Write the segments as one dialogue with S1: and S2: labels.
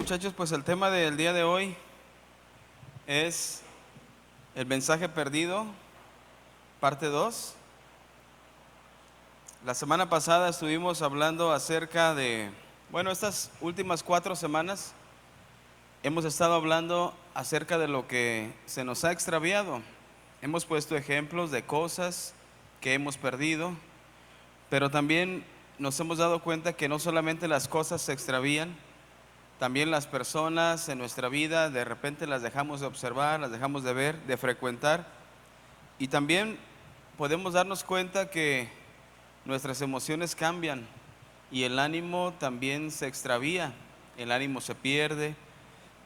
S1: muchachos, pues el tema del día de hoy es el mensaje perdido, parte 2. La semana pasada estuvimos hablando acerca de, estas últimas 4 semanas hemos estado hablando acerca de lo que se nos ha extraviado. Hemos puesto ejemplos de cosas que hemos perdido, pero también nos hemos dado cuenta que no solamente las cosas se extravían, también las personas en nuestra vida de repente las dejamos de observar, las dejamos de ver, de frecuentar, y también podemos darnos cuenta que nuestras emociones cambian y el ánimo también se extravía, el ánimo se pierde.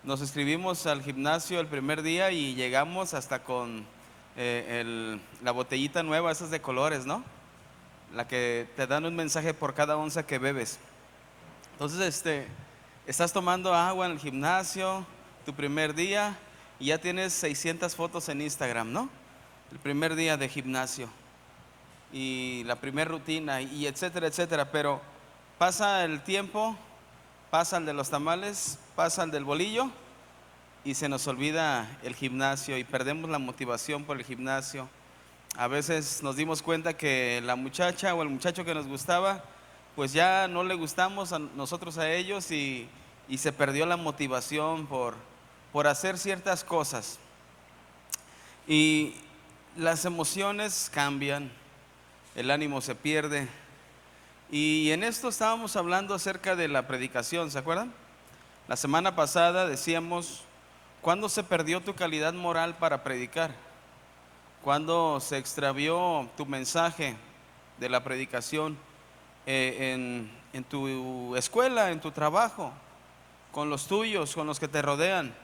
S1: Nos inscribimos al gimnasio el primer día y llegamos hasta con la botellita nueva, esas de colores, ¿no? La que te dan un mensaje por cada onza que bebes. Entonces, estás tomando agua en el gimnasio, tu primer día, y ya tienes 600 fotos en Instagram, ¿no? El primer día de gimnasio y la primera rutina y etcétera, etcétera. Pero pasa el tiempo, pasa el de los tamales, pasa el del bolillo y se nos olvida el gimnasio y perdemos la motivación por el gimnasio. A veces nos dimos cuenta que la muchacha o el muchacho que nos gustaba, pues ya no le gustamos a nosotros a ellos y se perdió la motivación por hacer ciertas cosas. Y las emociones cambian, el ánimo se pierde. Y en esto estábamos hablando acerca de la predicación, ¿se acuerdan? La semana pasada decíamos, ¿cuándo se perdió tu calidad moral para predicar? ¿Cuándo se extravió tu mensaje de la predicación en tu escuela, en tu trabajo, con los tuyos, con los que te rodean?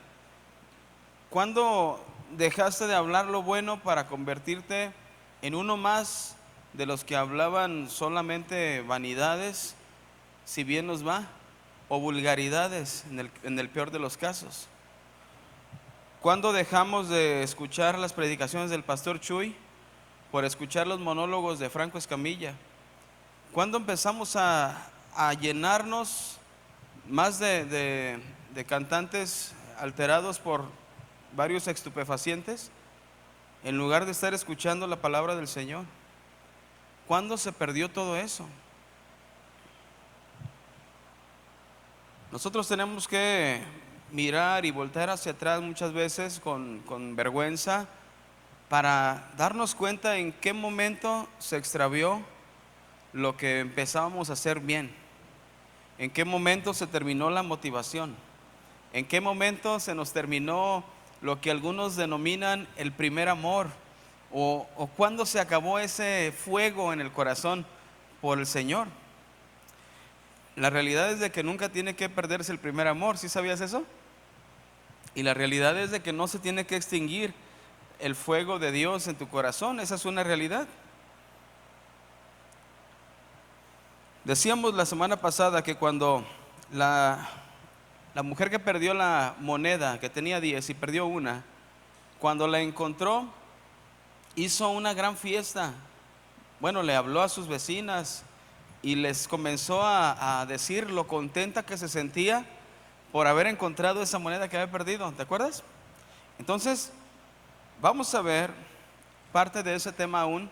S1: ¿Cuándo dejaste de hablar lo bueno para convertirte en uno más de los que hablaban solamente vanidades, si bien nos va, o vulgaridades en el peor de los casos? ¿Cuándo dejamos de escuchar las predicaciones del pastor Chuy por escuchar los monólogos de Franco Escamilla? ¿Cuándo empezamos a llenarnos más de cantantes alterados por varios estupefacientes en lugar de estar escuchando la palabra del Señor? ¿Cuándo se perdió todo eso? Nosotros tenemos que mirar y voltear hacia atrás muchas veces con vergüenza para darnos cuenta en qué momento se extravió lo que empezábamos a hacer bien, en qué momento se terminó la motivación, en qué momento se nos terminó lo que algunos denominan el primer amor, o cuándo se acabó ese fuego en el corazón por el Señor. La realidad es de que nunca tiene que perderse el primer amor, ¿sí sabías eso? Y la realidad es de que no se tiene que extinguir el fuego de Dios en tu corazón, esa es una realidad. Decíamos la semana pasada que cuando la mujer que perdió la moneda, que tenía 10 y perdió una, cuando la encontró, hizo una gran fiesta. Bueno, le habló a sus vecinas y les comenzó a decir lo contenta que se sentía por haber encontrado esa moneda que había perdido. ¿Te acuerdas? Entonces, vamos a ver parte de ese tema aún.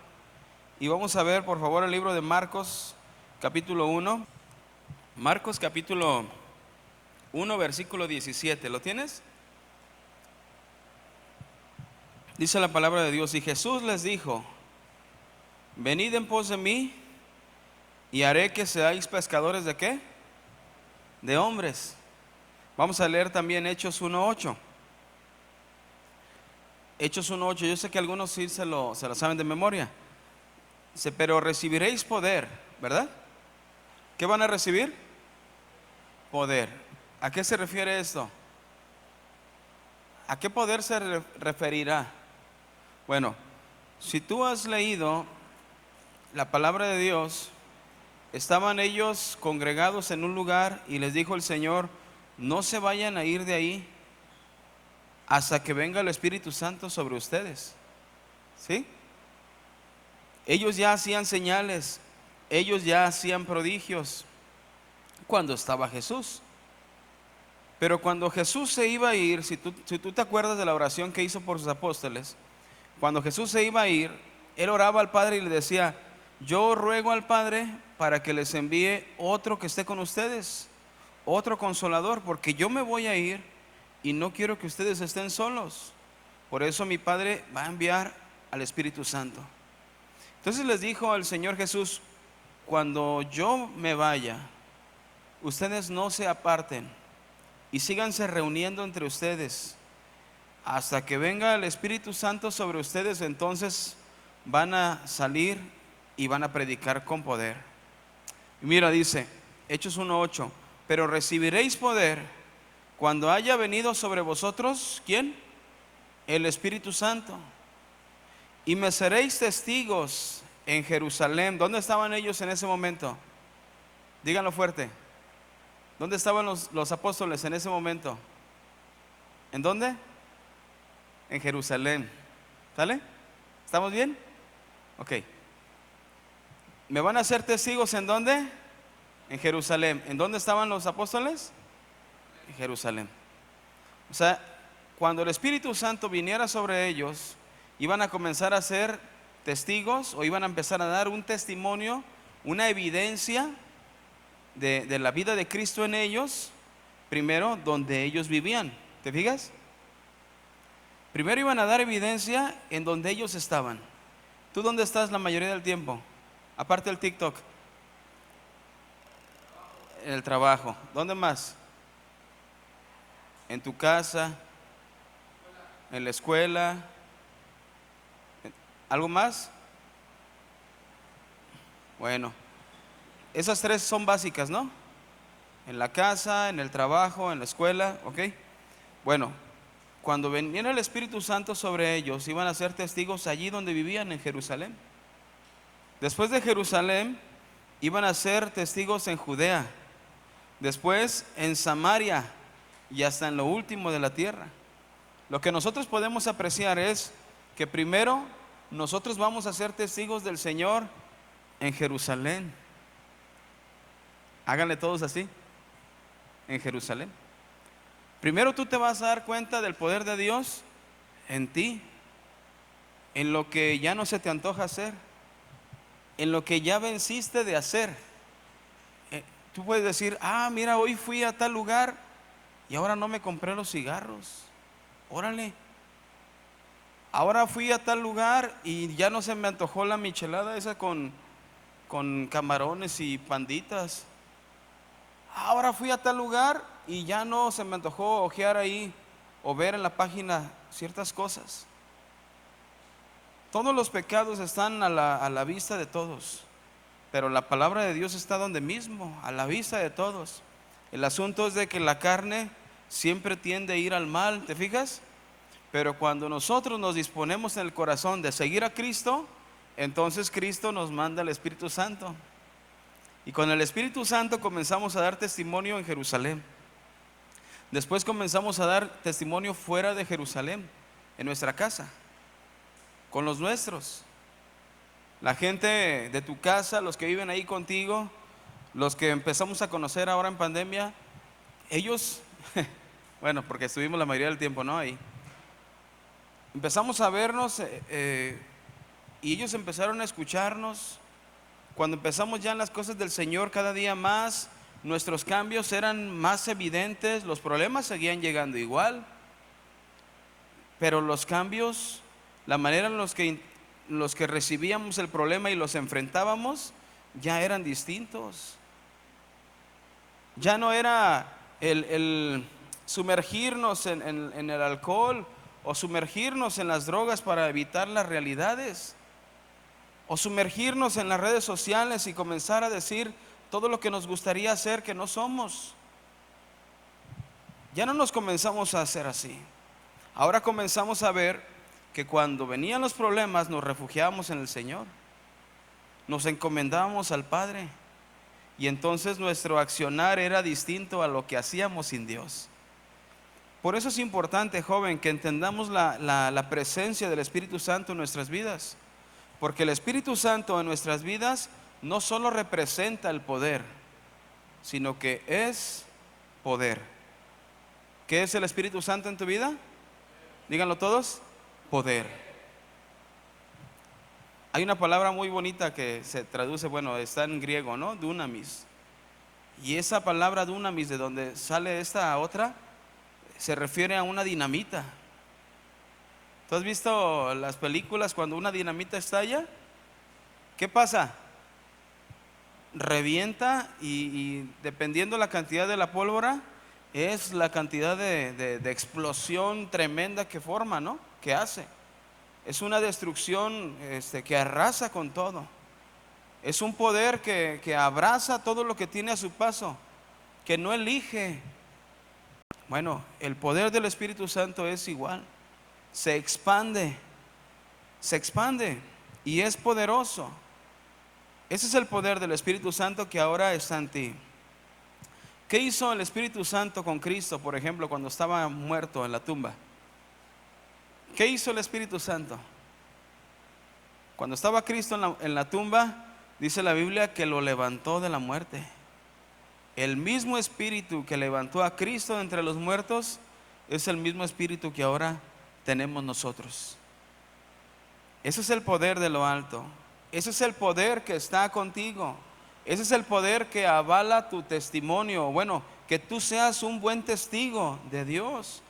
S1: Y vamos a ver, por favor, el libro de Marcos, capítulo 1. Marcos, capítulo 1, versículo 17. ¿Lo tienes? Dice la palabra de Dios: y Jesús les dijo: venid en pos de mí, y haré que seáis pescadores ¿de qué? De hombres. Vamos a leer también Hechos 1:8. Hechos 1:8, yo sé que algunos sí se lo saben de memoria. Dice, pero recibiréis poder, ¿verdad? ¿Qué van a recibir? Poder. ¿A qué se refiere esto? ¿A qué poder se referirá? Bueno, si tú has leído la palabra de Dios, estaban ellos congregados en un lugar y les dijo el Señor: no se vayan a ir de ahí hasta que venga el Espíritu Santo sobre ustedes. ¿Sí? Ellos ya hacían señales, ellos ya hacían prodigios cuando estaba Jesús. Pero cuando Jesús se iba a ir, si tú te acuerdas de la oración que hizo por sus apóstoles, cuando Jesús se iba a ir, Él oraba al Padre y le decía: yo ruego al Padre para que les envíe otro que esté con ustedes, otro consolador, porque yo me voy a ir y no quiero que ustedes estén solos. Por eso mi Padre va a enviar al Espíritu Santo. Entonces les dijo el Señor Jesús: cuando yo me vaya, ustedes no se aparten y síganse reuniendo entre ustedes hasta que venga el Espíritu Santo sobre ustedes. Entonces van a salir y van a predicar con poder. Y mira, dice Hechos 1:8: pero recibiréis poder cuando haya venido sobre vosotros, ¿quién? El Espíritu Santo. Y me seréis testigos en Jerusalén. ¿Dónde estaban ellos en ese momento? Díganlo fuerte. ¿Dónde estaban los apóstoles en ese momento? ¿En dónde? En Jerusalén. ¿Sale? ¿Estamos bien? Ok. ¿Me van a hacer testigos en dónde? En Jerusalén. ¿En dónde estaban los apóstoles? En Jerusalén. O sea, cuando el Espíritu Santo viniera sobre ellos, iban a comenzar a ser testigos, o iban a empezar a dar un testimonio, una evidencia de la vida de Cristo en ellos, primero donde ellos vivían. ¿Te fijas? Primero iban a dar evidencia en donde ellos estaban. ¿Tú dónde estás la mayoría del tiempo? Aparte del TikTok. En el trabajo. ¿Dónde más? En tu casa, en la escuela. ¿Algo más? Bueno, esas tres son básicas, ¿no? En la casa, en el trabajo, en la escuela, ¿ok? Bueno, cuando viniera el Espíritu Santo sobre ellos, iban a ser testigos allí donde vivían, en Jerusalén. Después de Jerusalén, iban a ser testigos en Judea, después en Samaria y hasta en lo último de la tierra. Lo que nosotros podemos apreciar es que primero nosotros vamos a ser testigos del Señor en Jerusalén. Háganle todos así, en Jerusalén. Primero tú te vas a dar cuenta del poder de Dios en ti, en lo que ya no se te antoja hacer, en lo que ya venciste de hacer. Tú puedes decir: ah, mira, hoy fui a tal lugar y ahora no me compré los cigarros. Órale. Ahora fui a tal lugar y ya no se me antojó la michelada esa con camarones y panditas. Ahora fui a tal lugar y ya no se me antojó ojear ahí o ver en la página ciertas cosas. Todos los pecados están a la vista de todos, pero la palabra de Dios está donde mismo, a la vista de todos. El asunto es de que la carne siempre tiende a ir al mal, ¿te fijas? Pero cuando nosotros nos disponemos en el corazón de seguir a Cristo, entonces Cristo nos manda el Espíritu Santo. Y con el Espíritu Santo comenzamos a dar testimonio en Jerusalén. Después comenzamos a dar testimonio fuera de Jerusalén, en nuestra casa, con los nuestros. La gente de tu casa, los que viven ahí contigo, los que empezamos a conocer ahora en pandemia, ellos, bueno, porque estuvimos la mayoría del tiempo, ¿no? Ahí empezamos a vernos y ellos empezaron a escucharnos. Cuando empezamos ya en las cosas del Señor cada día más, nuestros cambios eran más evidentes. Los problemas seguían llegando igual, pero los cambios, la manera en los que recibíamos el problema y los enfrentábamos, ya eran distintos. Ya no era el sumergirnos en el alcohol o sumergirnos en las drogas para evitar las realidades, o sumergirnos en las redes sociales y comenzar a decir todo lo que nos gustaría hacer que no somos. Ya no nos comenzamos a hacer así. Ahora comenzamos a ver que cuando venían los problemas nos refugiábamos en el Señor, nos encomendábamos al Padre, y entonces nuestro accionar era distinto a lo que hacíamos sin Dios. Por eso es importante, joven, que entendamos la presencia del Espíritu Santo en nuestras vidas, porque el Espíritu Santo en nuestras vidas no solo representa el poder, sino que es poder. ¿Qué es el Espíritu Santo en tu vida? Díganlo todos. Poder. Hay una palabra muy bonita que se traduce, bueno, está en griego, ¿no? Dunamis. Y esa palabra dunamis, de donde sale esta otra, se refiere a una dinamita. ¿Tú has visto las películas cuando una dinamita estalla? ¿Qué pasa? Revienta y dependiendo la cantidad de la pólvora, es la cantidad de explosión tremenda que forma, ¿no? Que hace. Es una destrucción que arrasa con todo. Es un poder que abraza todo lo que tiene a su paso, que no elige. Bueno, el poder del Espíritu Santo es igual. Se expande y es poderoso. Ese es el poder del Espíritu Santo que ahora está en ti. ¿Qué hizo el Espíritu Santo con Cristo, por ejemplo, cuando estaba muerto en la tumba? ¿Qué hizo el Espíritu Santo? Cuando estaba Cristo en la tumba, dice la Biblia que lo levantó de la muerte. El mismo Espíritu que levantó a Cristo de entre los muertos es el mismo Espíritu que ahora tenemos nosotros. Ese es el poder de lo alto. Ese es el poder que está contigo. Ese es el poder que avala tu testimonio. Bueno, que tú seas un buen testigo de Dios.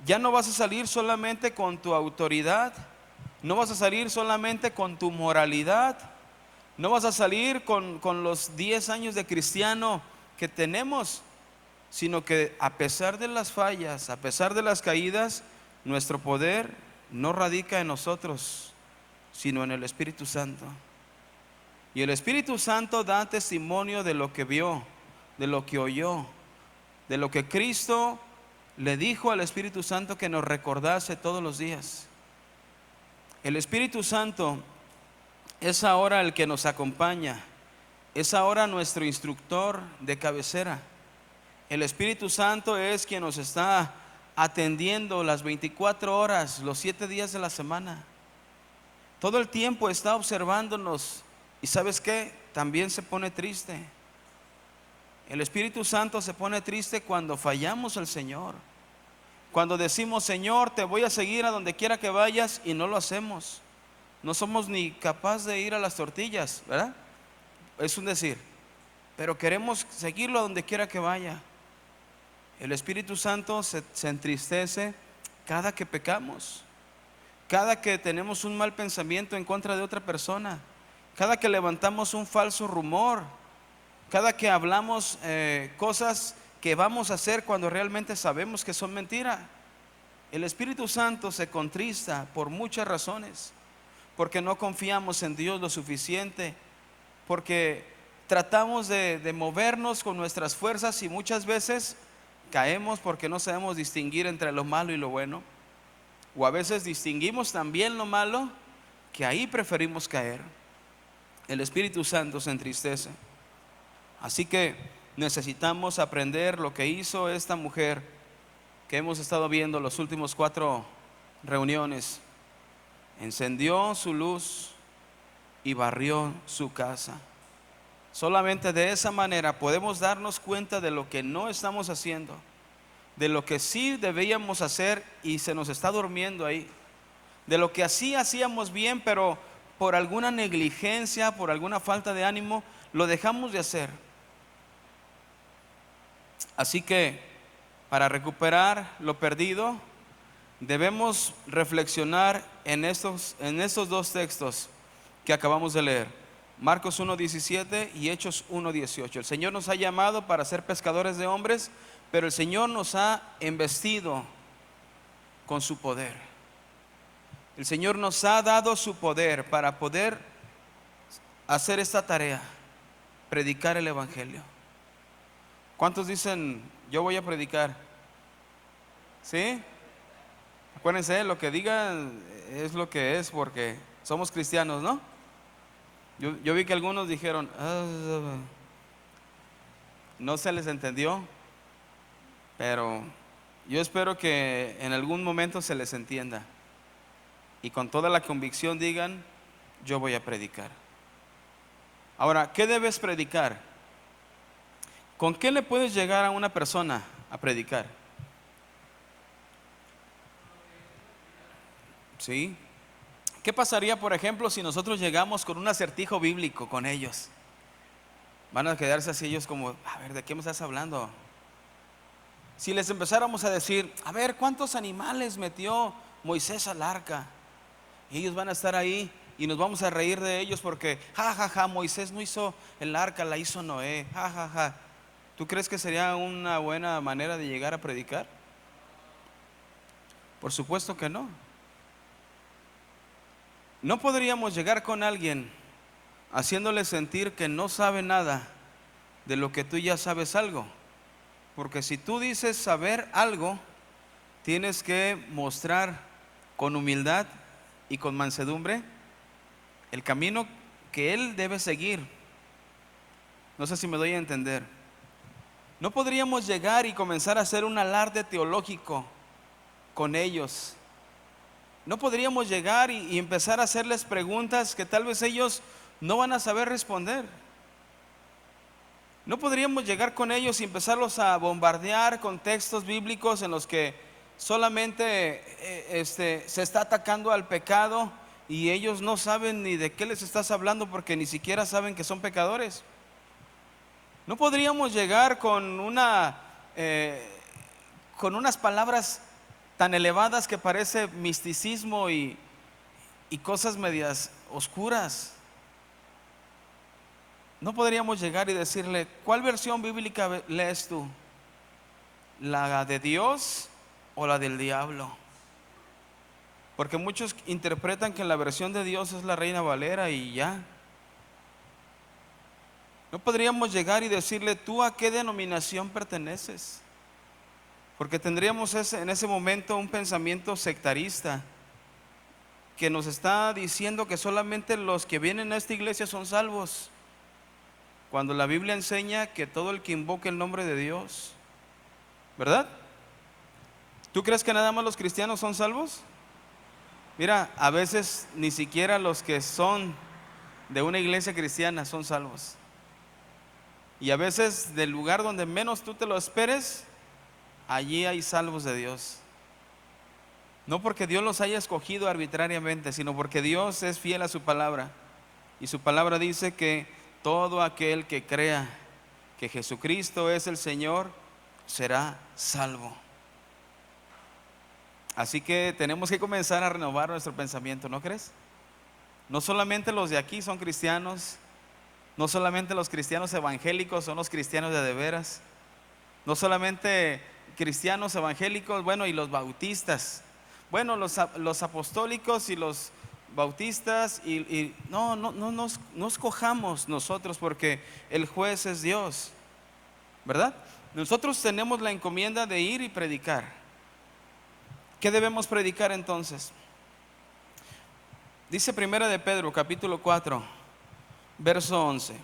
S1: Ya no vas a salir solamente con tu autoridad. No vas a salir solamente con tu moralidad. No vas a salir con los 10 años de cristiano que tenemos, sino que a pesar de las fallas, a pesar de las caídas, nuestro poder no radica en nosotros, sino en el Espíritu Santo. Y el Espíritu Santo da testimonio de lo que vio, de lo que oyó, de lo que Cristo le dijo al Espíritu Santo que nos recordase todos los días. El Espíritu Santo es ahora el que nos acompaña, es ahora nuestro instructor de cabecera. El Espíritu Santo es quien nos está atendiendo las 24 horas, los 7 días de la semana. Todo el tiempo está observándonos. ¿Y sabes qué? También se pone triste. El Espíritu Santo se pone triste cuando fallamos al Señor. Cuando decimos, Señor, te voy a seguir a donde quiera que vayas, y no lo hacemos. No somos ni capaz de ir a las tortillas, ¿verdad? Es un decir. Pero queremos seguirlo a donde quiera que vaya. El Espíritu Santo se entristece cada que pecamos, cada que tenemos un mal pensamiento en contra de otra persona, cada que levantamos un falso rumor, cada que hablamos cosas que vamos a hacer cuando realmente sabemos que son mentiras. El Espíritu Santo se contrista por muchas razones, porque no confiamos en Dios lo suficiente, porque tratamos de movernos con nuestras fuerzas y muchas veces caemos porque no sabemos distinguir entre lo malo y lo bueno, o a veces distinguimos también lo malo, que ahí preferimos caer. El Espíritu Santo se entristece. Así que necesitamos aprender lo que hizo esta mujer que hemos estado viendo los últimos 4 reuniones. Encendió su luz y barrió su casa. Solamente de esa manera podemos darnos cuenta de lo que no estamos haciendo, de lo que sí debíamos hacer y se nos está durmiendo ahí, de lo que así hacíamos bien, pero por alguna negligencia, por alguna falta de ánimo, lo dejamos de hacer. Así que para recuperar lo perdido, debemos reflexionar en estos 2 textos que acabamos de leer, Marcos 1:17 y Hechos 1:18. El Señor nos ha llamado para ser pescadores de hombres, pero el Señor nos ha embestido con su poder. El Señor nos ha dado su poder para poder hacer esta tarea, predicar el Evangelio. ¿Cuántos dicen, yo voy a predicar? ¿Sí? Acuérdense, lo que digan es lo que es, porque somos cristianos, ¿no? Yo vi que algunos dijeron, no se les entendió, pero yo espero que en algún momento se les entienda y con toda la convicción digan, yo voy a predicar. Ahora, ¿qué debes predicar? ¿Con qué le puedes llegar a una persona a predicar? ¿sí? ¿Qué pasaría, por ejemplo, si nosotros llegamos con un acertijo bíblico con ellos? Van a quedarse así ellos como, a ver, ¿de qué me estás hablando? Si les empezáramos a decir, a ver, ¿cuántos animales metió Moisés al arca? Y ellos van a estar ahí y nos vamos a reír de ellos porque, ja, ja, ja, Moisés no hizo el arca, la hizo Noé, ja, ja, ja. ¿Tú crees que sería una buena manera de llegar a predicar? Por supuesto que no. No podríamos llegar con alguien haciéndole sentir que no sabe nada de lo que tú ya sabes algo. Porque si tú dices saber algo, tienes que mostrar con humildad y con mansedumbre el camino que él debe seguir. No sé si me doy a entender. No podríamos llegar y comenzar a hacer un alarde teológico con ellos. No podríamos llegar y empezar a hacerles preguntas que tal vez ellos no van a saber responder. No podríamos llegar con ellos y empezarlos a bombardear con textos bíblicos en los que solamente se está atacando al pecado y ellos no saben ni de qué les estás hablando porque ni siquiera saben que son pecadores. No podríamos llegar con con unas palabras tan elevadas que parece misticismo y cosas medias oscuras. No podríamos llegar y decirle, ¿cuál versión bíblica lees tú? ¿La de Dios o la del diablo? Porque muchos interpretan que la versión de Dios es la Reina Valera y ya. No podríamos llegar y decirle, ¿tú a qué denominación perteneces? Porque tendríamos en ese momento un pensamiento sectarista que nos está diciendo que solamente los que vienen a esta iglesia son salvos, cuando la Biblia enseña que todo el que invoque el nombre de Dios, ¿verdad? ¿Tú crees que nada más los cristianos son salvos? Mira, a veces ni siquiera los que son de una iglesia cristiana son salvos. Y a veces del lugar donde menos tú te lo esperes, allí hay salvos de Dios. No porque Dios los haya escogido arbitrariamente, sino porque Dios es fiel a su palabra. Y su palabra dice que todo aquel que crea que Jesucristo es el Señor será salvo. Así que tenemos que comenzar a renovar nuestro pensamiento, ¿no crees? No solamente los de aquí son cristianos, no solamente los cristianos evangélicos son los cristianos de veras, no solamente cristianos evangélicos, bueno, y los bautistas, bueno, los apostólicos y los bautistas, y no escojamos nosotros porque el juez es Dios, ¿verdad? Nosotros tenemos la encomienda de ir y predicar. ¿Qué debemos predicar entonces? Dice Primera de Pedro, capítulo 4, verso 11.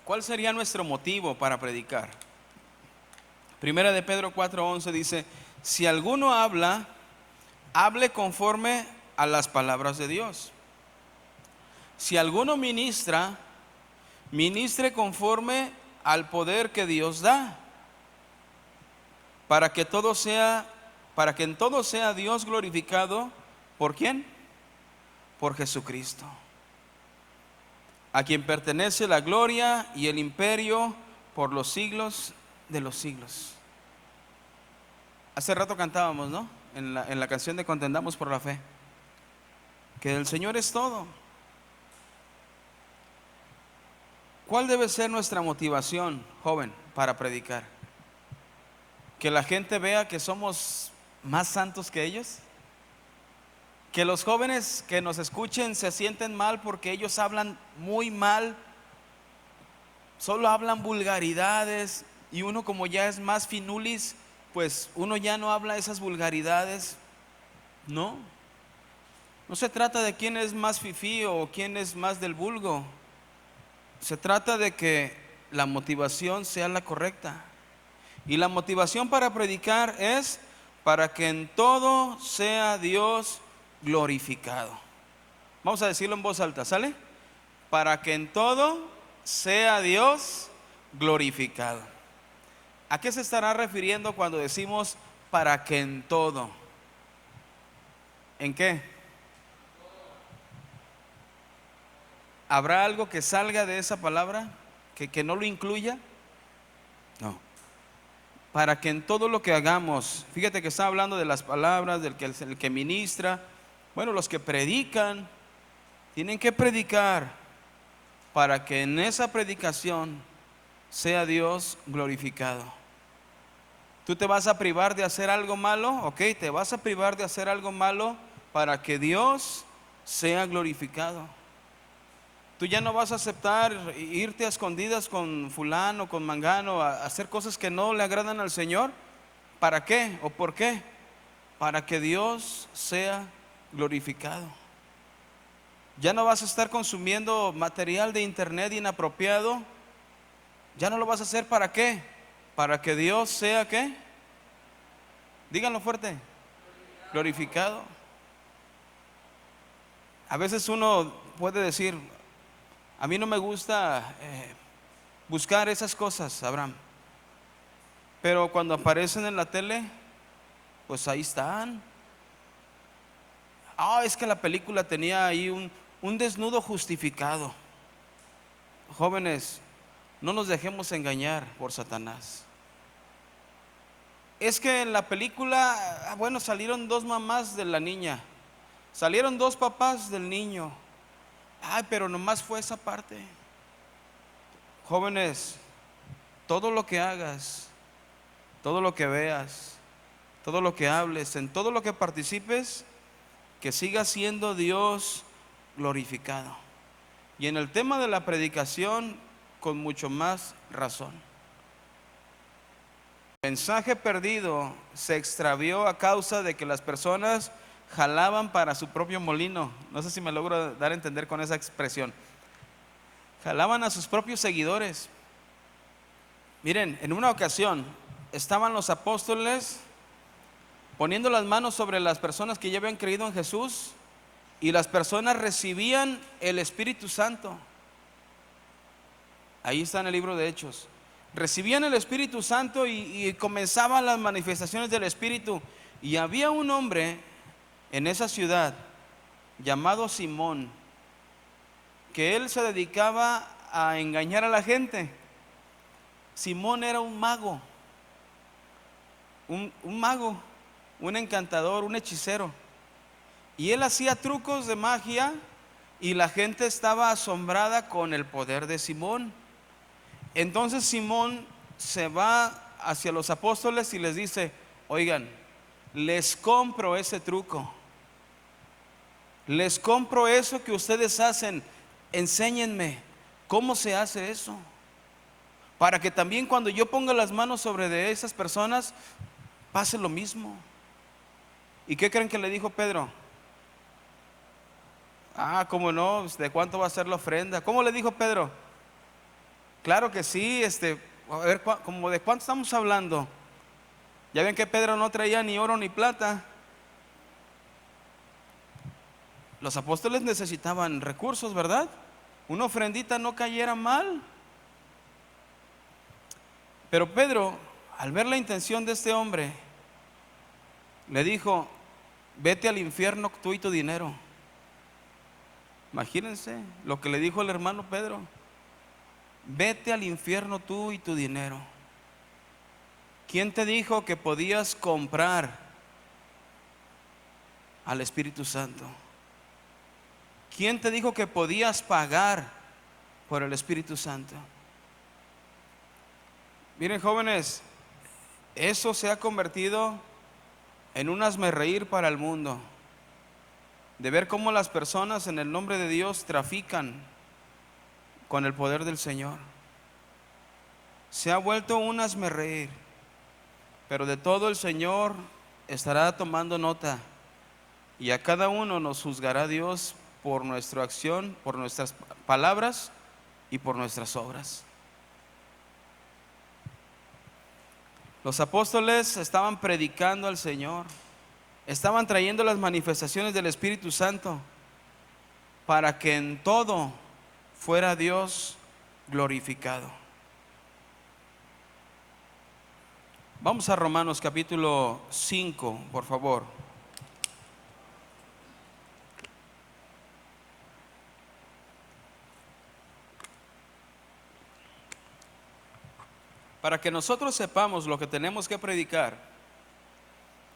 S1: ¿Cuál sería nuestro motivo para predicar? Primera de Pedro 4:11 dice, si alguno habla, hable conforme a las palabras de Dios. Si alguno ministra, ministre conforme al poder que Dios da, para que en todo sea Dios glorificado. ¿Por quién? Por Jesucristo, a quien pertenece la gloria y el imperio por los siglos de los siglos. Hace rato cantábamos, ¿no? En la canción de Contendamos por la Fe, que el Señor es todo. ¿Cuál debe ser nuestra motivación, joven, para predicar? ¿Que la gente vea que somos más santos que ellos? ¿Que los jóvenes que nos escuchen se sienten mal porque ellos hablan muy mal, solo hablan vulgaridades, y uno, como ya es más finulis, pues uno ya no habla esas vulgaridades? No, no se trata de quién es más fifí o quién es más del vulgo. Se trata de que la motivación sea la correcta. Y la motivación para predicar es para que en todo sea Dios glorificado. Vamos a decirlo en voz alta, ¿sale? Para que en todo sea Dios glorificado. ¿A qué se estará refiriendo cuando decimos para que en todo? ¿En qué? ¿Habrá algo que salga de esa palabra que no lo incluya? No. Para que en todo lo que hagamos, fíjate que está hablando de las palabras, el que ministra, bueno, los que predican, tienen que predicar para que en esa predicación sea Dios glorificado. ¿Tú te vas a privar de hacer algo malo? Ok, te vas a privar de hacer algo malo para que Dios sea glorificado. Tú ya no vas a aceptar irte a escondidas con fulano, con mangano, a hacer cosas que no le agradan al Señor. ¿Para qué o por qué? Para que Dios sea glorificado. Ya no vas a estar consumiendo material de internet inapropiado. Ya no lo vas a hacer. ¿Para qué? Para que Dios sea ¿qué? Díganlo fuerte. Glorificado. A veces uno puede decir, a mí no me gusta buscar esas cosas, Abraham, pero cuando aparecen en la tele, pues ahí están. Es que la película tenía ahí un desnudo justificado. Jóvenes, no nos dejemos engañar por Satanás. Es que en la película, bueno, salieron dos mamás de la niña, salieron dos papás del niño. Pero nomás fue esa parte. Jóvenes, todo lo que hagas, todo lo que veas, todo lo que hables, en todo lo que participes, que siga siendo Dios glorificado. Y en el tema de la predicación, con mucho más razón. El mensaje perdido se extravió a causa de que las personas jalaban para su propio molino. No sé si me logro dar a entender con esa expresión. Jalaban a sus propios seguidores. Miren, en una ocasión estaban los apóstoles poniendo las manos sobre las personas que ya habían creído en Jesús, y las personas recibían el Espíritu Santo. Ahí está en el libro de Hechos. Recibían el Espíritu Santo y comenzaban las manifestaciones del Espíritu. Y había un hombre en esa ciudad llamado Simón, que él se dedicaba a engañar a la gente. Simón era un mago, un mago, un encantador, un hechicero. Y él hacía trucos de magia y la gente estaba asombrada con el poder de Simón. Entonces Simón se va hacia los apóstoles y les dice: oigan, les compro ese truco, les compro eso que ustedes hacen, enséñenme cómo se hace eso, para que también cuando yo ponga las manos sobre de esas personas pase lo mismo. ¿Y qué creen que le dijo Pedro? ¿Cómo no? ¿De cuánto va a ser la ofrenda? ¿Cómo le dijo Pedro? Claro que sí, a ver, ¿como de cuánto estamos hablando? Ya ven que Pedro no traía ni oro ni plata. Los apóstoles necesitaban recursos, ¿verdad? Una ofrendita no cayera mal. Pero Pedro, al ver la intención de este hombre, le dijo: vete al infierno tú y tu dinero. Imagínense lo que le dijo el hermano Pedro: vete al infierno tú y tu dinero. ¿Quién te dijo que podías comprar al Espíritu Santo? ¿Quién te dijo que podías pagar por el Espíritu Santo? Miren, jóvenes, eso se ha convertido en un hazmerreír para el mundo, de ver cómo las personas en el nombre de Dios trafican con el poder del Señor. Se ha vuelto un hazmerreír, pero de todo el Señor estará tomando nota, y a cada uno nos juzgará Dios por nuestra acción, por nuestras palabras y por nuestras obras. Los apóstoles estaban predicando al Señor, estaban trayendo las manifestaciones del Espíritu Santo para que en todo fuera Dios glorificado. Vamos a Romanos capítulo 5, por favor. Para que nosotros sepamos lo que tenemos que predicar,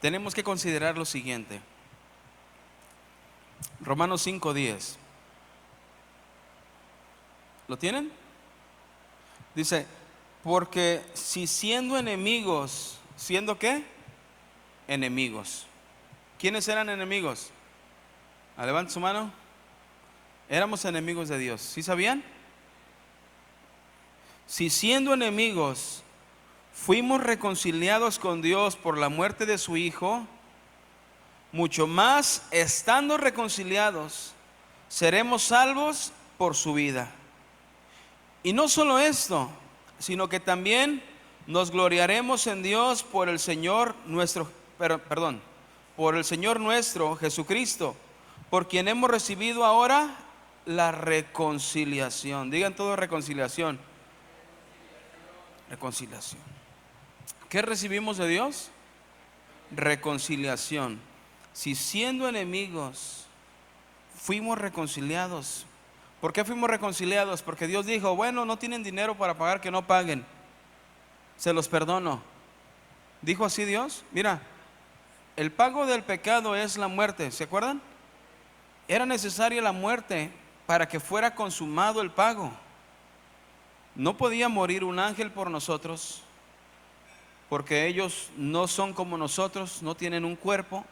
S1: tenemos que considerar lo siguiente. Romanos 5:10. ¿Lo tienen? Dice, porque si siendo enemigos, ¿siendo qué? Enemigos. ¿Quiénes eran enemigos? Levante su mano. Éramos enemigos de Dios. ¿Sí sabían? Si siendo enemigos fuimos reconciliados con Dios por la muerte de su Hijo, mucho más estando reconciliados seremos salvos por su vida. Y no solo esto, sino que también nos gloriaremos en Dios por el Señor nuestro, por el Señor nuestro Jesucristo, por quien hemos recibido ahora la reconciliación. Digan todo reconciliación. Reconciliación. ¿Qué recibimos de Dios? Reconciliación. Si siendo enemigos fuimos reconciliados. ¿Por qué fuimos reconciliados? Porque Dios dijo, bueno, no tienen dinero para pagar, que no paguen, se los perdono. ¿Dijo así Dios? Mira, el pago del pecado es la muerte, ¿se acuerdan? Era necesaria la muerte para que fuera consumado el pago. No podía morir un ángel por nosotros, porque ellos no son como nosotros, no tienen un cuerpo.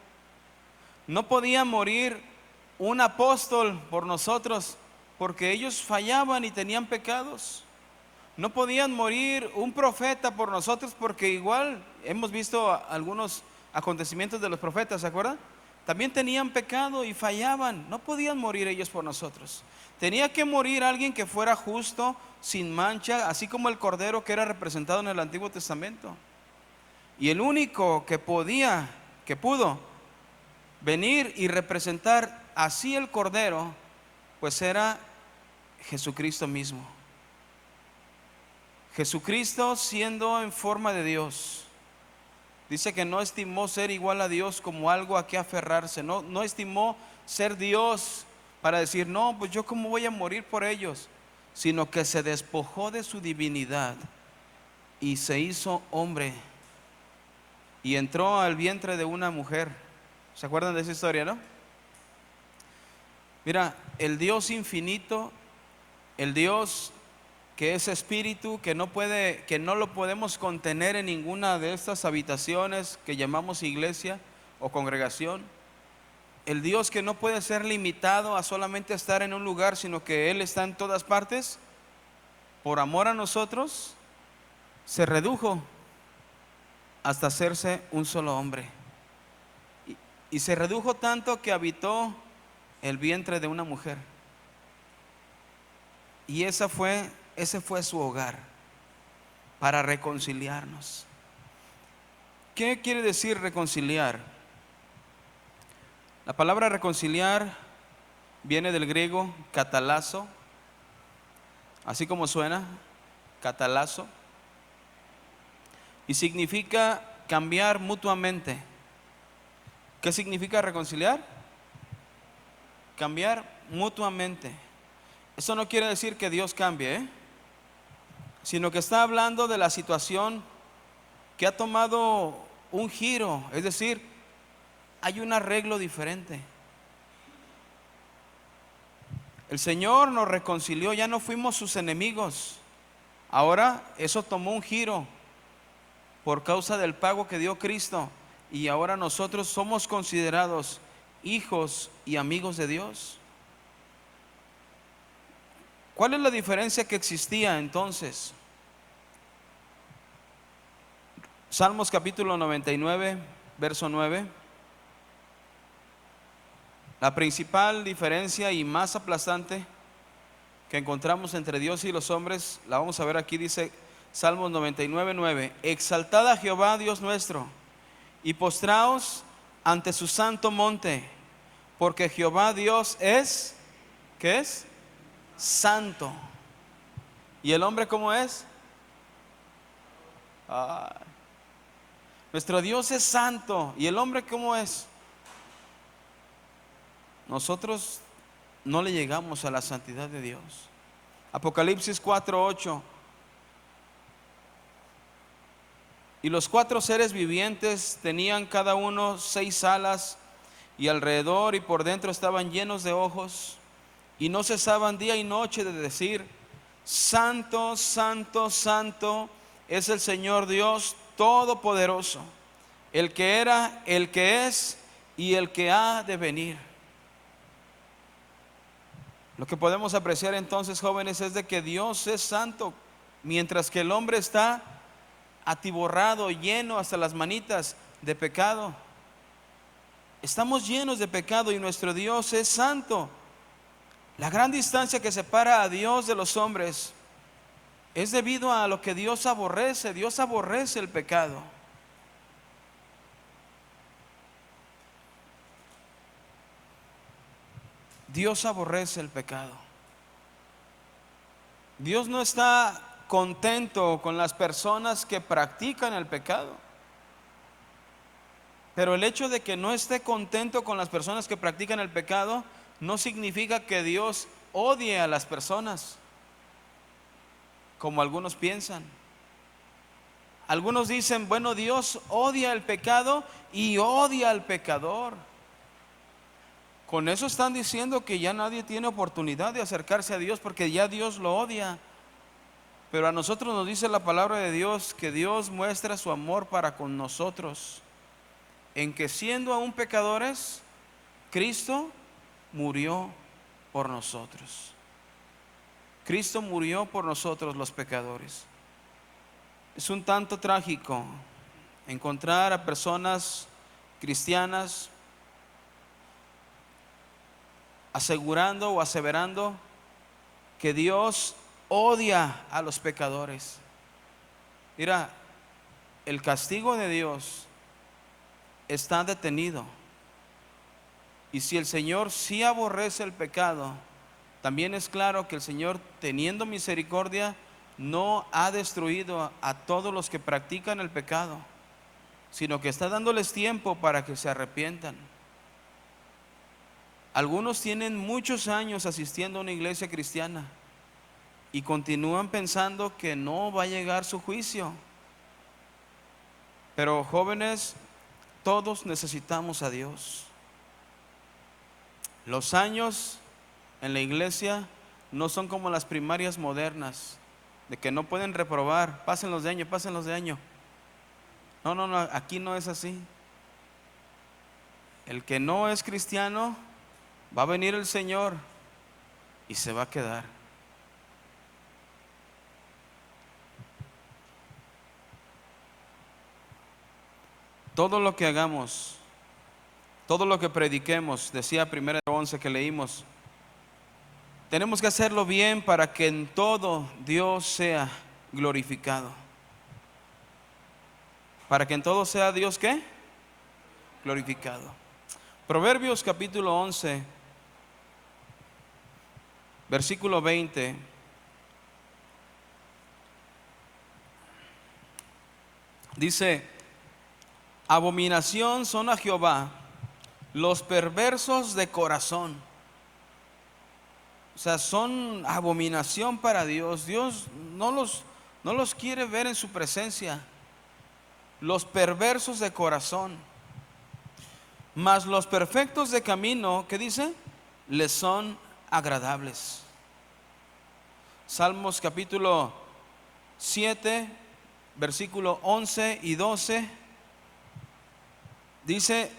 S1: No podía morir un apóstol por nosotros, porque ellos fallaban y tenían pecados. No podían morir un profeta por nosotros, porque igual hemos visto algunos acontecimientos de los profetas, ¿se acuerdan? También tenían pecado y fallaban. No podían morir ellos por nosotros. Tenía que morir alguien que fuera justo, sin mancha, así como el cordero que era representado en el Antiguo Testamento. Y el único que pudo venir y representar así el cordero, pues era Jesucristo mismo. Jesucristo, siendo en forma de Dios, dice que no estimó ser igual a Dios como algo a que aferrarse. No estimó ser Dios para decir, no, pues yo cómo voy a morir por ellos, sino que se despojó de su divinidad y se hizo hombre y entró al vientre de una mujer. ¿Se acuerdan de esa historia, no? Mira, el Dios infinito, el Dios que es espíritu, que no lo podemos contener en ninguna de estas habitaciones que llamamos iglesia o congregación. El Dios que no puede ser limitado a solamente estar en un lugar, sino que Él está en todas partes. Por amor a nosotros, se redujo hasta hacerse un solo hombre. Y se redujo tanto que habitó el vientre de una mujer. Y ese fue su hogar, para reconciliarnos. ¿Qué quiere decir reconciliar? La palabra reconciliar viene del griego katalazo, así como suena, katalazo, y significa cambiar mutuamente. ¿Qué significa reconciliar? Cambiar mutuamente. Eso no quiere decir que Dios cambie, sino que está hablando de la situación que ha tomado un giro, es decir, hay un arreglo diferente. El Señor nos reconcilió, ya no fuimos sus enemigos. Ahora eso tomó un giro por causa del pago que dio Cristo, y ahora nosotros somos considerados hijos y amigos de Dios. ¿Cuál es la diferencia que existía entonces? Salmos capítulo 99, verso 9. La principal diferencia y más aplastante que encontramos entre Dios y los hombres, la vamos a ver aquí, dice Salmos 99, 9. Exaltad a Jehová Dios nuestro y postraos ante su santo monte, porque Jehová Dios es, ¿qué es? Santo. ¿Y el hombre cómo es? Nuestro Dios es santo. ¿Y el hombre cómo es? Nosotros no le llegamos a la santidad de Dios. Apocalipsis 4:8. Y los 4 seres vivientes tenían cada uno 6 alas, y alrededor y por dentro estaban llenos de ojos, y no cesaban día y noche de decir: Santo, santo, santo es el Señor Dios Todopoderoso, el que era, el que es y el que ha de venir. Lo que podemos apreciar entonces, jóvenes, es de que Dios es santo, mientras que el hombre está atiborrado, lleno hasta las manitas de pecado. Estamos llenos de pecado y nuestro Dios es santo. La gran distancia que separa a Dios de los hombres es debido a lo que Dios aborrece. Dios aborrece el pecado. Dios aborrece el pecado. Dios no está contento con las personas que practican el pecado. Pero el hecho de que no esté contento con las personas que practican el pecado no significa que Dios odie a las personas, como algunos piensan. Algunos dicen, bueno, Dios odia el pecado y odia al pecador. Con eso están diciendo que ya nadie tiene oportunidad de acercarse a Dios porque ya Dios lo odia. Pero a nosotros nos dice la palabra de Dios que Dios muestra su amor para con nosotros, en que siendo aún pecadores, Cristo murió por nosotros. Cristo murió por nosotros los pecadores. Es un tanto trágico encontrar a personas cristianas asegurando o aseverando que Dios odia a los pecadores. Mira, el castigo de Dios está detenido. Y si el Señor sí aborrece el pecado, también es claro que el Señor, teniendo misericordia, no ha destruido a todos los que practican el pecado, sino que está dándoles tiempo para que se arrepientan. Algunos tienen muchos años asistiendo a una iglesia cristiana y continúan pensando que no va a llegar su juicio. Pero jóvenes, todos necesitamos a Dios. Los años en la iglesia no son como las primarias modernas, de que no pueden reprobar, pásenlos de año, pásenlos de año. No, aquí no es así. El que no es cristiano, va a venir el Señor y se va a quedar. Todo lo que hagamos, todo lo que prediquemos, decía 1:11 que leímos, tenemos que hacerlo bien para que en todo Dios sea glorificado. Para que en todo sea Dios, ¿qué? Glorificado. Proverbios capítulo 11, versículo 20. Dice: abominación son a Jehová los perversos de corazón. O sea, son abominación para Dios. Dios no los quiere ver en su presencia. Los perversos de corazón. Mas los perfectos de camino, ¿qué dice? Les son agradables. Salmos capítulo 7, versículo 11 y 12. Dice: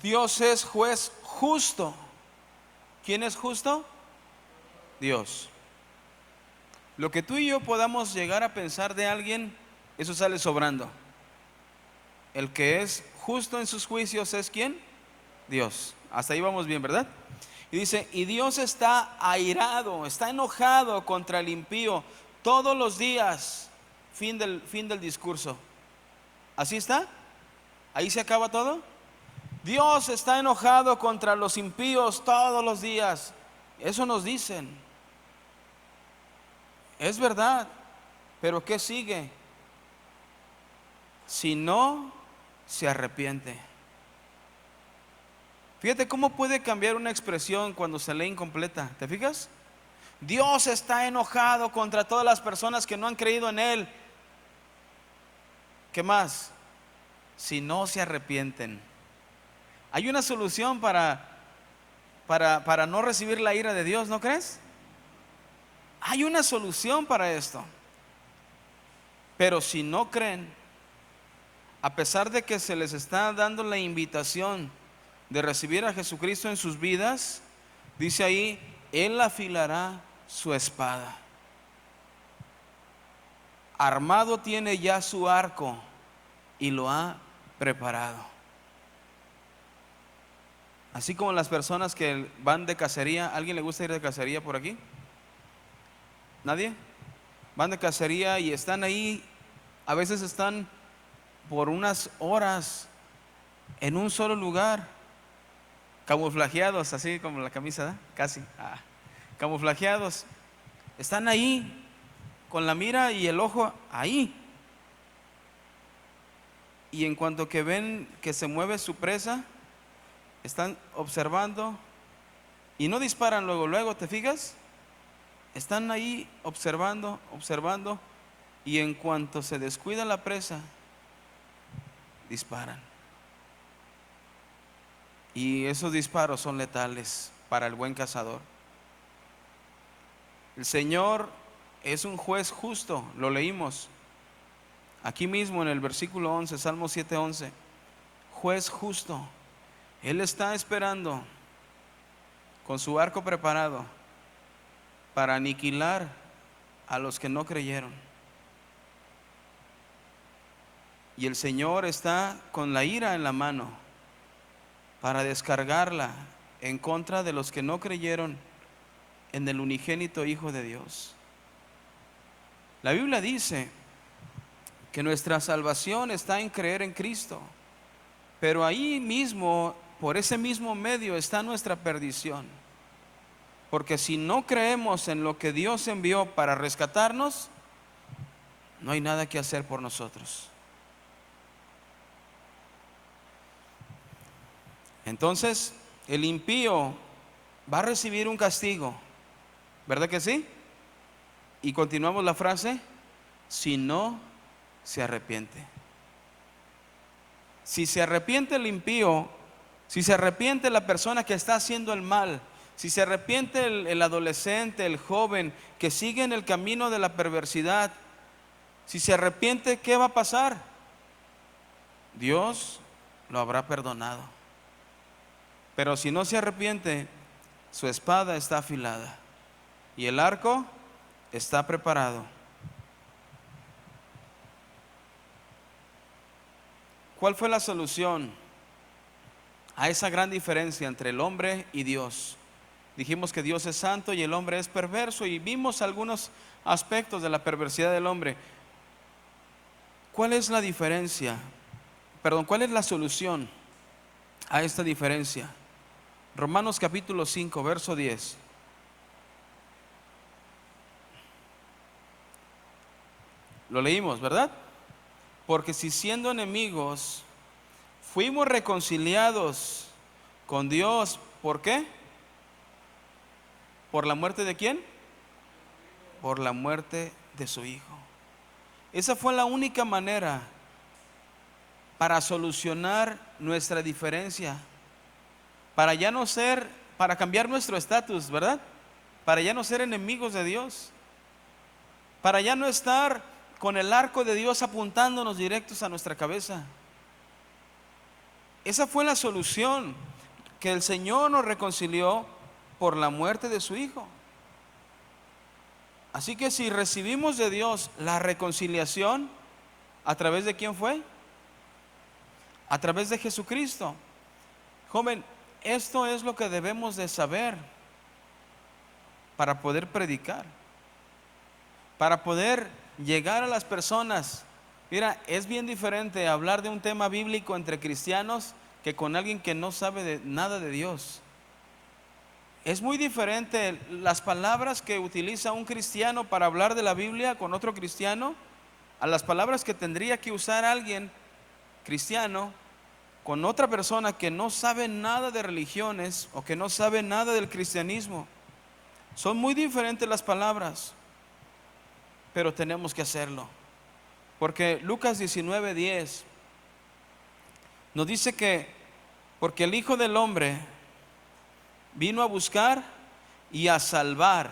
S1: Dios es juez justo. ¿Quién es justo? Dios. Lo que tú y yo podamos llegar a pensar de alguien, eso sale sobrando. El que es justo en sus juicios es ¿quién? Dios. Hasta ahí vamos bien, ¿verdad? Y dice: y Dios está airado, está enojado contra el impío todos los días. Fin del discurso. ¿Así está? ¿Ahí se acaba todo? Dios está enojado contra los impíos todos los días. Eso nos dicen. Es verdad, pero ¿qué sigue? Si no se arrepiente. Fíjate cómo puede cambiar una expresión cuando se lee incompleta. ¿Te fijas? Dios está enojado contra todas las personas que no han creído en Él. ¿Qué más? Si no se arrepienten. Hay una solución para no recibir la ira de Dios, ¿no crees? Hay una solución para esto. Pero si no creen, a pesar de que se les está dando la invitación de recibir a Jesucristo en sus vidas, dice ahí, Él afilará su espada. Armado tiene ya su arco y lo ha preparado. Así como las personas que van de cacería. ¿Alguien le gusta ir de cacería por aquí? ¿Nadie? Van de cacería y están ahí. A veces están por unas horas en un solo lugar, camuflajeados, así como la camisa, ¿eh? Casi camuflajeados. Están ahí con la mira y el ojo ahí, y en cuanto que ven que se mueve su presa, están observando y no disparan luego, ¿te fijas? Están ahí observando, y en cuanto se descuida la presa, disparan. Y esos disparos son letales para el buen cazador. El Señor es un juez justo, lo leímos aquí mismo en el versículo 11, Salmo 7:11. Juez justo. Él está esperando con su arco preparado para aniquilar a los que no creyeron. Y el Señor está con la ira en la mano para descargarla en contra de los que no creyeron en el unigénito Hijo de Dios. La Biblia dice que nuestra salvación está en creer en Cristo, pero ahí mismo, por ese mismo medio, está nuestra perdición. Porque si no creemos en lo que Dios envió para rescatarnos, no hay nada que hacer por nosotros. Entonces, el impío va a recibir un castigo, ¿verdad que sí? Y continuamos la frase, si no se arrepiente. Si se arrepiente el impío, si se arrepiente la persona que está haciendo el mal, si se arrepiente el adolescente, el joven que sigue en el camino de la perversidad, si se arrepiente, ¿qué va a pasar? Dios lo habrá perdonado. Pero si no se arrepiente, su espada está afilada y el arco está preparado. ¿Cuál fue la solución a esa gran diferencia entre el hombre y Dios? Dijimos que Dios es santo y el hombre es perverso, y vimos algunos aspectos de la perversidad del hombre. ¿Cuál es la diferencia? ¿Cuál es la solución a esta diferencia? Romanos capítulo 5, verso 10. Lo leímos, ¿verdad? Porque si siendo enemigos fuimos reconciliados con Dios, ¿por qué? ¿Por la muerte de quién? Por la muerte de su Hijo. Esa fue la única manera para solucionar nuestra diferencia, para ya no ser, para cambiar nuestro estatus, ¿verdad? Para ya no ser enemigos de Dios, para ya no estar con el arco de Dios apuntándonos directos a nuestra cabeza. Esa fue la solución, que el Señor nos reconcilió por la muerte de su Hijo. Así que si recibimos de Dios la reconciliación, ¿a través de quién fue? A través de Jesucristo. Joven, esto es lo que debemos de saber para poder predicar, para poder llegar a las personas. Mira, es bien diferente hablar de un tema bíblico entre cristianos que con alguien que no sabe de nada de Dios. Es muy diferente las palabras que utiliza un cristiano para hablar de la Biblia con otro cristiano a las palabras que tendría que usar alguien cristiano con otra persona que no sabe nada de religiones o que no sabe nada del cristianismo. Son muy diferentes las palabras, pero tenemos que hacerlo. Porque Lucas 19:10 nos dice que porque el Hijo del Hombre vino a buscar y a salvar.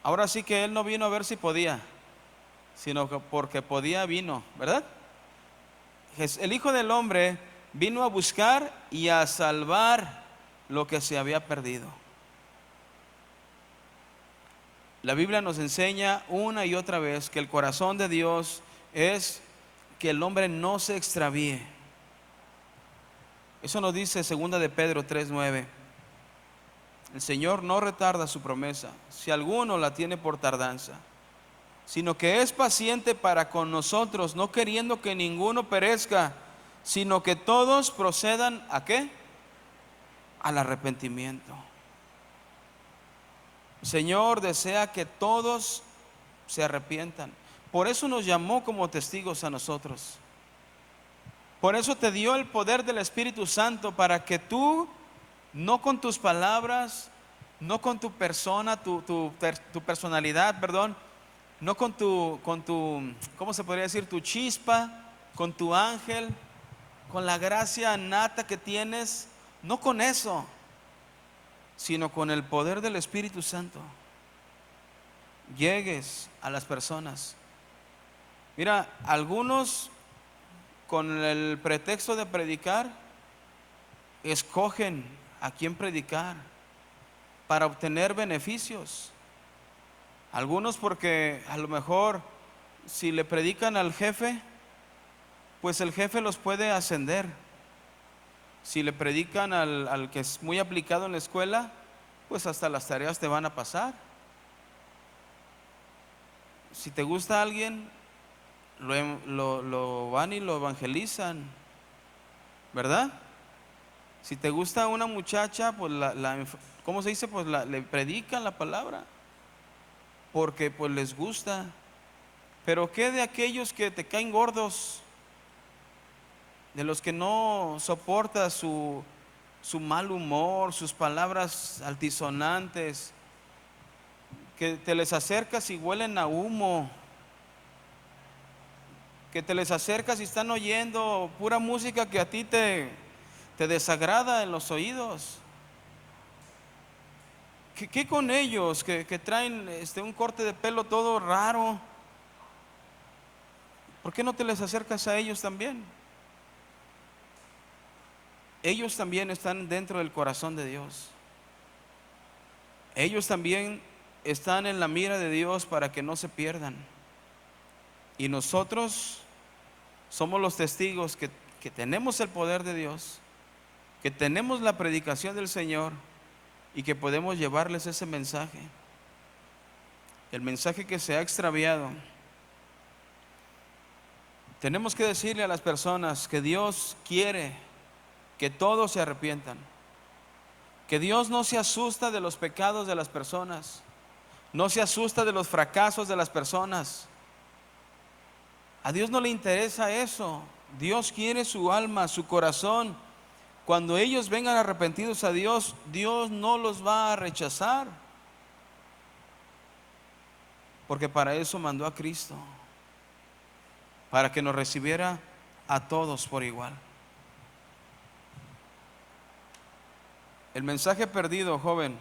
S1: Ahora sí que Él no vino a ver si podía, sino que porque podía vino, ¿verdad? El Hijo del Hombre vino a buscar y a salvar lo que se había perdido. La Biblia nos enseña una y otra vez que el corazón de Dios es que el hombre no se extravíe. Eso nos dice 2 de Pedro 3:9. El Señor no retarda su promesa, si alguno la tiene por tardanza, sino que es paciente para con nosotros, no queriendo que ninguno perezca, sino que todos procedan ¿a qué? Al arrepentimiento. El Señor desea que todos se arrepientan. Por eso nos llamó como testigos a nosotros. Por eso te dio el poder del Espíritu Santo, para que tú, no con tus palabras, no con tu persona, tu personalidad, perdón, no con tu, ¿cómo se podría decir? Tu chispa, con tu ángel, con la gracia nata que tienes, no con eso, sino con el poder del Espíritu Santo, llegues a las personas. Mira, algunos con el pretexto de predicar, escogen a quién predicar para obtener beneficios. Algunos porque a lo mejor si le predican al jefe, pues el jefe los puede ascender. Si le predican al que es muy aplicado en la escuela, pues hasta las tareas te van a pasar. Si te gusta alguien, lo van y lo evangelizan, ¿verdad? Si te gusta una muchacha, pues ¿cómo se dice? Pues le predican la palabra, porque pues les gusta. Pero ¿qué de aquellos que te caen gordos? De los que no soportas su mal humor, sus palabras altisonantes, que te les acercas y huelen a humo, que te les acercas y están oyendo pura música que a ti te desagrada en los oídos. ¿Qué con ellos que traen un corte de pelo todo raro? ¿Por qué no te les acercas a ellos también? Ellos también están dentro del corazón de Dios. Ellos también están en la mira de Dios para que no se pierdan. Y nosotros somos los testigos que tenemos el poder de Dios, que tenemos la predicación del Señor y que podemos llevarles ese mensaje. El mensaje que se ha extraviado. Tenemos que decirle a las personas que Dios quiere que todos se arrepientan, que Dios no se asusta de los pecados de las personas, no se asusta de los fracasos de las personas. A Dios no le interesa eso. Dios quiere su alma, su corazón. Cuando ellos vengan arrepentidos a Dios, Dios no los va a rechazar, porque para eso mandó a Cristo, para que nos recibiera a todos por igual. El mensaje perdido, joven,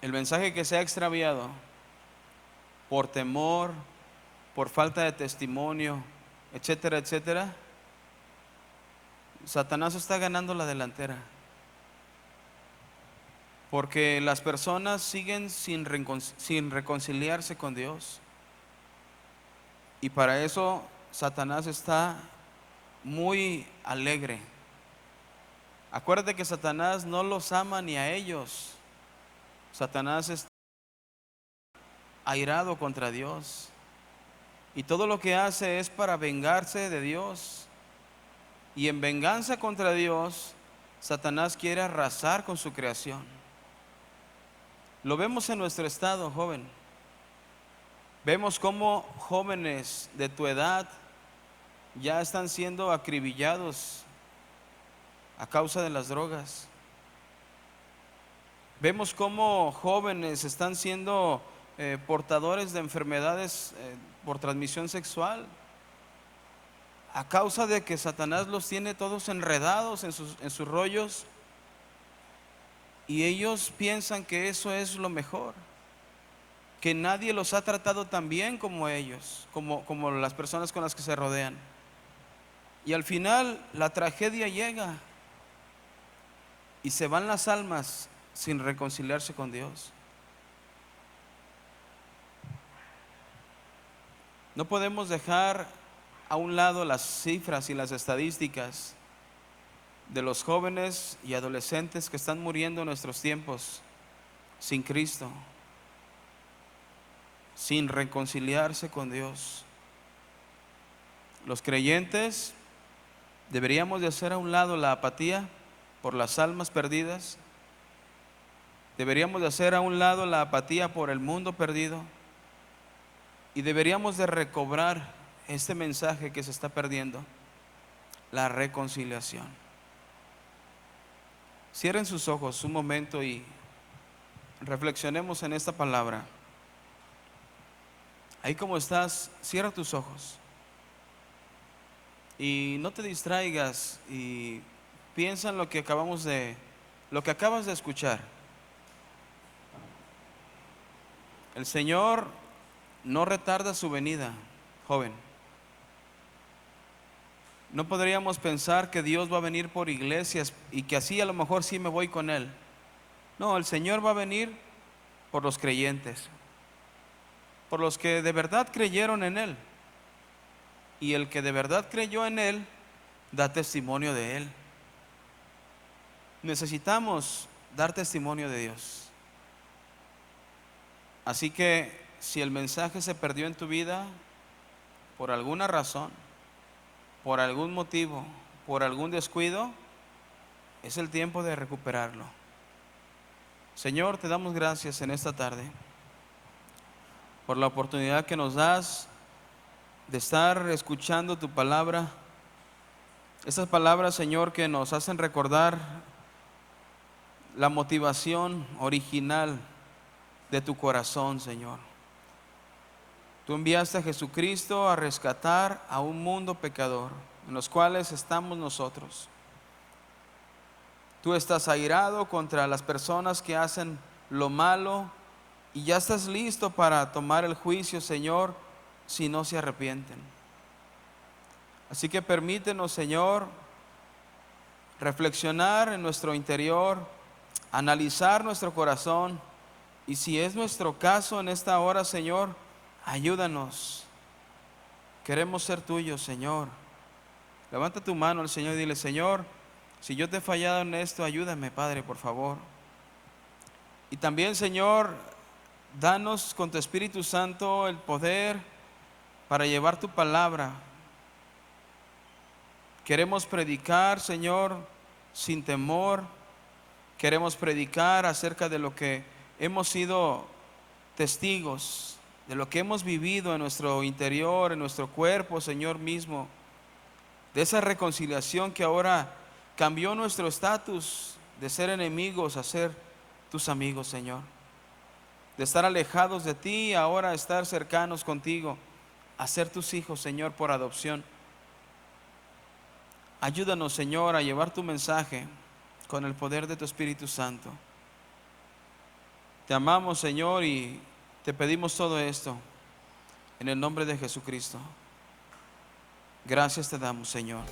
S1: el mensaje que se ha extraviado por temor, por falta de testimonio, etcétera, etcétera, Satanás está ganando la delantera, porque las personas siguen sin reconciliarse con Dios, y para eso Satanás está muy alegre. Acuérdate que Satanás no los ama ni a ellos. Satanás está airado contra Dios, y todo lo que hace es para vengarse de Dios. Y en venganza contra Dios, Satanás quiere arrasar con su creación. Lo vemos en nuestro estado, joven. Vemos cómo jóvenes de tu edad ya están siendo acribillados a causa de las drogas. Vemos cómo jóvenes están siendo portadores de enfermedades por transmisión sexual, a causa de que Satanás los tiene todos enredados en sus rollos, y ellos piensan que eso es lo mejor, que nadie los ha tratado tan bien como ellos, como las personas con las que se rodean. Y al final la tragedia llega y se van las almas sin reconciliarse con Dios. No podemos dejar a un lado las cifras y las estadísticas de los jóvenes y adolescentes que están muriendo en nuestros tiempos sin Cristo, sin reconciliarse con Dios. Los creyentes deberíamos de hacer a un lado la apatía por las almas perdidas. Deberíamos de hacer a un lado la apatía por el mundo perdido, y deberíamos de recobrar este mensaje que se está perdiendo, la reconciliación. Cierren sus ojos un momento y reflexionemos en esta palabra. Ahí como estás, cierra tus ojos y no te distraigas y piensa en lo que acabas de escuchar. El Señor no retarda su venida, joven. No podríamos pensar que Dios va a venir por iglesias y que así a lo mejor sí me voy con Él. No, el Señor va a venir por los creyentes, por los que de verdad creyeron en Él. Y el que de verdad creyó en Él, da testimonio de Él. Necesitamos dar testimonio de Dios. Así que si el mensaje se perdió en tu vida por alguna razón, por algún motivo, por algún descuido, es el tiempo de recuperarlo. Señor, te damos gracias en esta tarde por la oportunidad que nos das de estar escuchando tu palabra. Estas palabras, Señor, que nos hacen recordar la motivación original de tu corazón, Señor. Tú enviaste a Jesucristo a rescatar a un mundo pecador, en los cuales estamos nosotros. Tú estás airado contra las personas que hacen lo malo y ya estás listo para tomar el juicio, Señor, si no se arrepienten. Así que permítenos, Señor, reflexionar en nuestro interior, analizar nuestro corazón, y si es nuestro caso en esta hora, Señor, ayúdanos. Queremos ser tuyos, Señor. Levanta tu mano al Señor y dile: Señor, si yo te he fallado en esto, ayúdame, Padre, por favor. Y también, Señor, danos con tu Espíritu Santo el poder para llevar tu palabra. Queremos predicar, Señor, sin temor. Queremos predicar acerca de lo que hemos sido testigos, de lo que hemos vivido en nuestro interior, en nuestro cuerpo, Señor mismo, de esa reconciliación que ahora cambió nuestro estatus de ser enemigos a ser tus amigos, Señor, de estar alejados de ti, ahora estar cercanos contigo, a ser tus hijos, Señor, por adopción. Ayúdanos, Señor, a llevar tu mensaje con el poder de tu Espíritu Santo. Te amamos, Señor, y te pedimos todo esto en el nombre de Jesucristo. Gracias te damos, Señor.